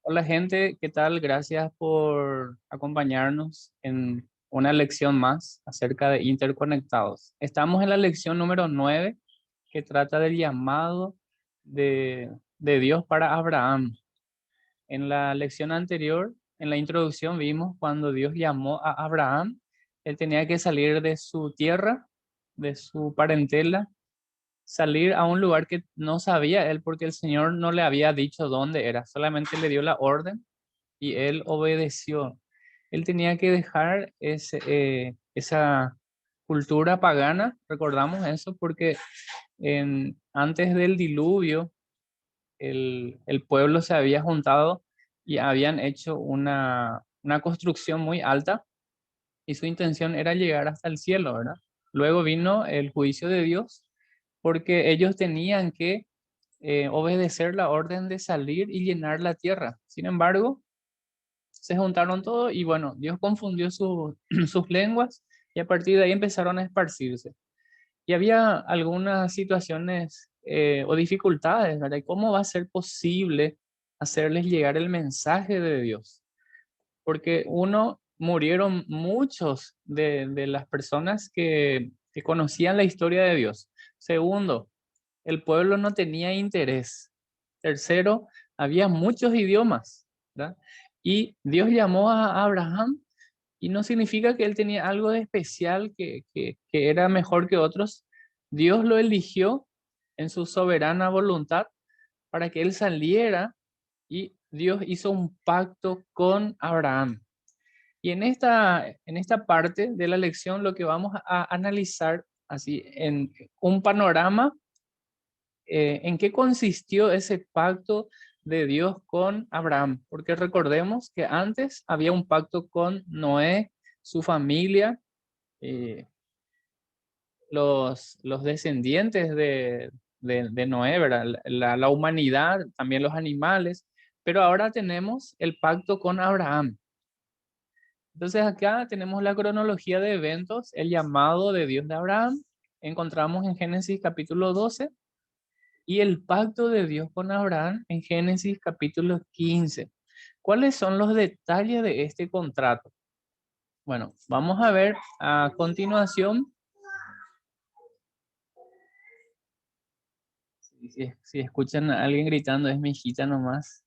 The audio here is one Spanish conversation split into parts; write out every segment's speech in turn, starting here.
Hola gente, ¿qué tal? Gracias por acompañarnos en una lección más acerca de interconectados. Estamos en la lección número 9 que trata del llamado de Dios para Abraham. En la lección anterior, en la introducción, vimos cuando Dios llamó a Abraham, él tenía que salir de su tierra, de su parentela, salir a un lugar que no sabía él porque el Señor no le había dicho dónde era, solamente le dio la orden y él obedeció. Él tenía que dejar esa cultura pagana, recordamos eso, porque antes del diluvio el pueblo se había juntado y habían hecho una construcción muy alta y su intención era llegar hasta el cielo, ¿verdad? Luego vino el juicio de Dios porque ellos tenían que obedecer la orden de salir y llenar la tierra. Sin embargo, se juntaron todos y bueno, Dios confundió sus lenguas y a partir de ahí empezaron a esparcirse. Y había algunas situaciones o dificultades, ¿verdad? ¿Y cómo va a ser posible hacerles llegar el mensaje de Dios? Porque uno, murieron muchos de las personas que conocían la historia de Dios. Segundo, el pueblo no tenía interés. Tercero, había muchos idiomas, ¿verdad? Y Dios llamó a Abraham y no significa que él tenía algo de especial que era mejor que otros. Dios lo eligió en su soberana voluntad para que él saliera y Dios hizo un pacto con Abraham. Y en esta parte de la lección lo que vamos a analizar así en un panorama, ¿en qué consistió ese pacto de Dios con Abraham? Porque recordemos que antes había un pacto con Noé, su familia, eh, los descendientes de Noé, ¿verdad? La humanidad, también los animales, pero ahora tenemos el pacto con Abraham. Entonces acá tenemos la cronología de eventos, el llamado de Dios de Abraham, encontramos en Génesis capítulo 12 y el pacto de Dios con Abraham en Génesis capítulo 15. ¿Cuáles son los detalles de este contrato? Bueno, vamos a ver a continuación. Si escuchan a alguien gritando, es mi hijita nomás.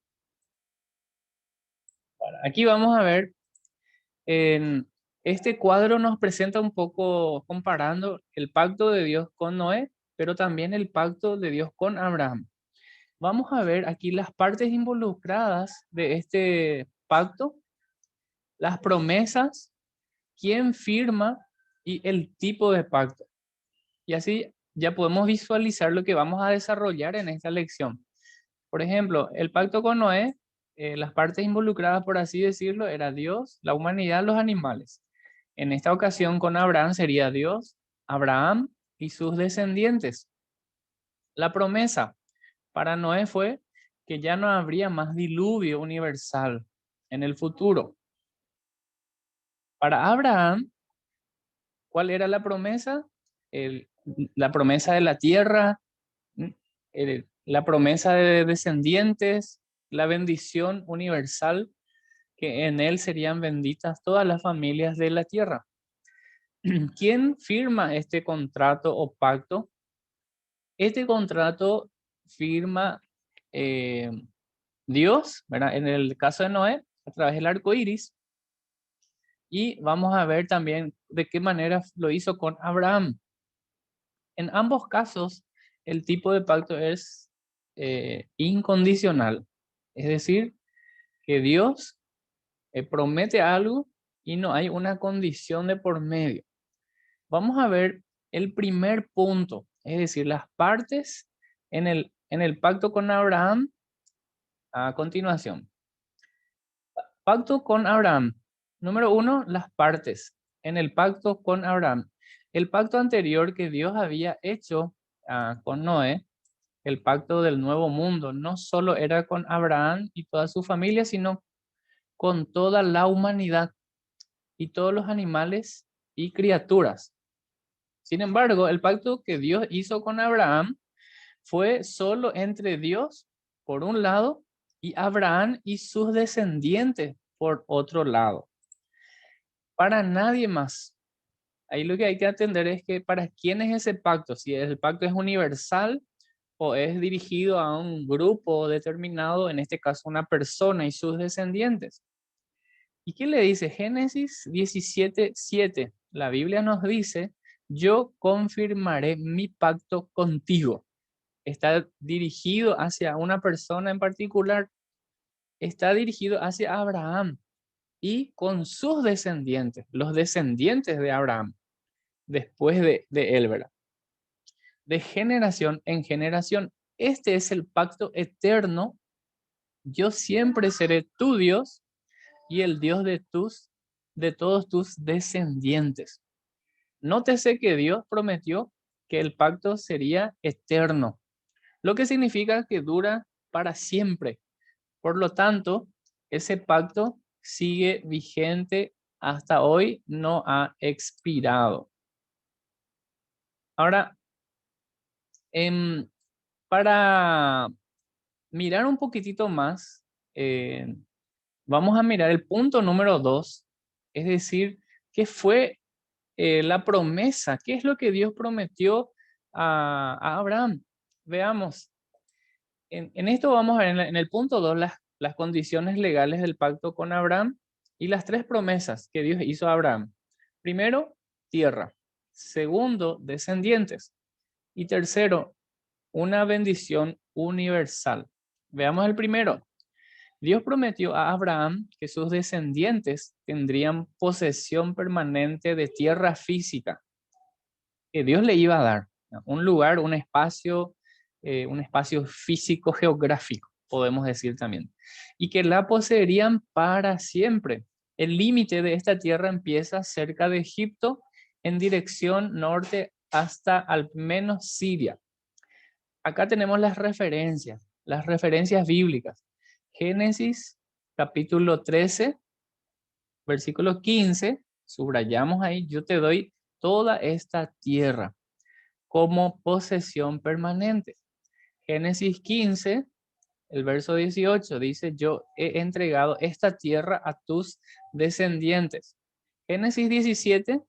Bueno, aquí vamos a ver, en este cuadro nos presenta un poco comparando el pacto de Dios con Noé, pero también el pacto de Dios con Abraham. Vamos a ver aquí las partes involucradas de este pacto, las promesas, quién firma y el tipo de pacto. Y así ya podemos visualizar lo que vamos a desarrollar en esta lección. Por ejemplo, el pacto con Noé, las partes involucradas, por así decirlo, era Dios, la humanidad, los animales. En esta ocasión con Abraham sería Dios, Abraham y sus descendientes. La promesa para Noé fue que ya no habría más diluvio universal en el futuro. Para Abraham, ¿cuál era la promesa? El- la promesa de la tierra, la promesa de descendientes, la bendición universal, que en él serían benditas todas las familias de la tierra. ¿Quién firma este contrato o pacto? Este contrato firma eh, Dios, ¿verdad? En el caso de Noé, a través del arco iris, y vamos a ver también de qué manera lo hizo con Abraham. En ambos casos, el tipo de pacto es incondicional, es decir, que Dios promete algo y no hay una condición de por medio. Vamos a ver el primer punto, es decir, las partes en el pacto con Abraham a continuación. Pacto con Abraham. Número uno, las partes en el pacto con Abraham. El pacto anterior que Dios había hecho con Noé, el pacto del nuevo mundo, no solo era con Abraham y toda su familia, sino con toda la humanidad y todos los animales y criaturas. Sin embargo, el pacto que Dios hizo con Abraham fue solo entre Dios, por un lado, y Abraham y sus descendientes por otro lado. Para nadie más. Ahí lo que hay que atender es que para quién es ese pacto, si el pacto es universal o es dirigido a un grupo determinado, en este caso una persona y sus descendientes. ¿Y qué le dice? Génesis 17:7. La Biblia nos dice, yo confirmaré mi pacto contigo. Está dirigido hacia una persona en particular, está dirigido hacia Abraham y con sus descendientes, los descendientes de Abraham, después de él, ¿verdad? De generación en generación. Este es el pacto eterno. Yo siempre seré tu Dios y el Dios de todos tus descendientes. Nótese que Dios prometió que el pacto sería eterno, lo que significa que dura para siempre. Por lo tanto, ese pacto sigue vigente hasta hoy, no ha expirado. Ahora, para mirar un poquitito más, eh, vamos a mirar el punto número 2, es decir, ¿qué fue la promesa? ¿Qué es lo que Dios prometió a Abraham? Veamos, en esto vamos a ver en el punto 2 las condiciones legales del pacto con Abraham y las tres promesas que Dios hizo a Abraham. Primero, tierra. Segundo, descendientes. Y tercero, una bendición universal. Veamos el primero. Dios prometió a Abraham que sus descendientes tendrían posesión permanente de tierra física que Dios le iba a dar, ¿no? Un lugar, un espacio físico geográfico, podemos decir también, y que la poseerían para siempre. El límite de esta tierra empieza cerca de Egipto en dirección norte hasta al menos Siria. Acá tenemos las referencias bíblicas. Génesis capítulo 13, versículo 15, subrayamos ahí, yo te doy toda esta tierra como posesión permanente. Génesis 15, el verso 18 dice, yo he entregado esta tierra a tus descendientes. Génesis 17,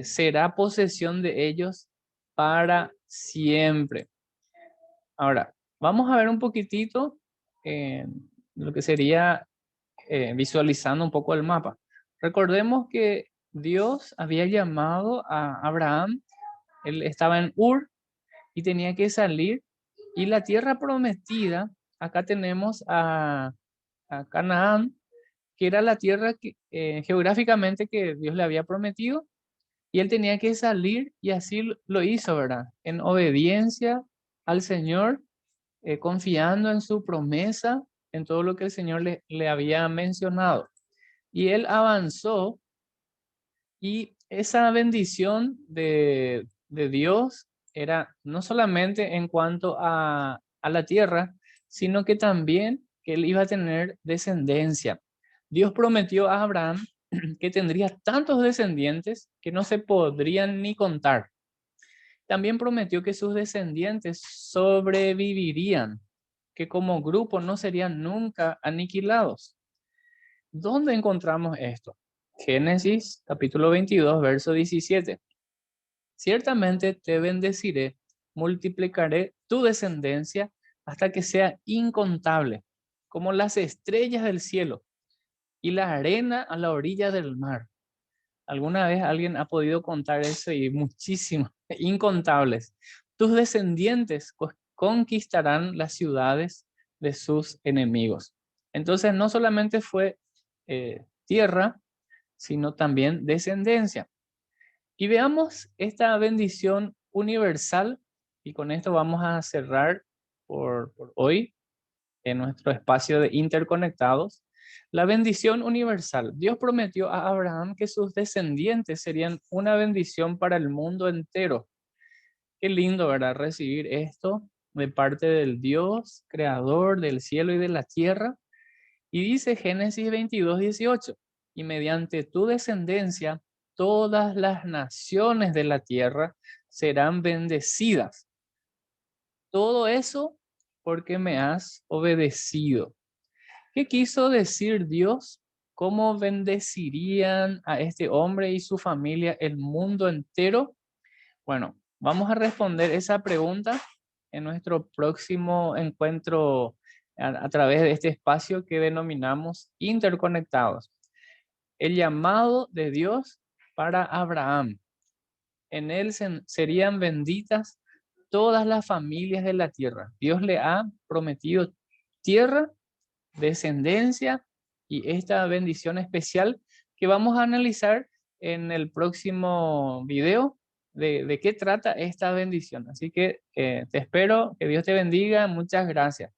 será posesión de ellos para siempre. Ahora, vamos a ver un poquitito lo que sería visualizando un poco el mapa. Recordemos que Dios había llamado a Abraham, él estaba en Ur y tenía que salir, y la tierra prometida, acá tenemos a Canaán, que era la tierra que, geográficamente que Dios le había prometido, y él tenía que salir y así lo hizo, ¿verdad? En obediencia al Señor, confiando en su promesa, en todo lo que el Señor le había mencionado. Y él avanzó y esa bendición de Dios era no solamente en cuanto a la tierra, sino que también que él iba a tener descendencia. Dios prometió a Abraham que tendría tantos descendientes que no se podrían ni contar. También prometió que sus descendientes sobrevivirían, que como grupo no serían nunca aniquilados. ¿Dónde encontramos esto? Génesis capítulo 22, verso 17. Ciertamente te bendeciré, multiplicaré tu descendencia hasta que sea incontable, como las estrellas del cielo y la arena a la orilla del mar. ¿Alguna vez alguien ha podido contar eso? Y muchísimos, incontables. Tus descendientes conquistarán las ciudades de sus enemigos. Entonces, no solamente fue tierra, sino también descendencia. Y veamos esta bendición universal, y con esto vamos a cerrar por hoy en nuestro espacio de interconectados. La bendición universal. Dios prometió a Abraham que sus descendientes serían una bendición para el mundo entero. Qué lindo, ¿verdad? Recibir esto de parte del Dios, creador del cielo y de la tierra. Y dice Génesis 22:18, y mediante tu descendencia, todas las naciones de la tierra serán bendecidas. Todo eso porque me has obedecido. ¿Qué quiso decir Dios? ¿Cómo bendecirían a este hombre y su familia el mundo entero? Bueno, vamos a responder esa pregunta en nuestro próximo encuentro a través de este espacio que denominamos Interconectados. El llamado de Dios para Abraham. En él serían benditas todas las familias de la tierra. Dios le ha prometido tierra, descendencia y esta bendición especial que vamos a analizar en el próximo video de qué trata esta bendición. Así que te espero, que Dios te bendiga, muchas gracias.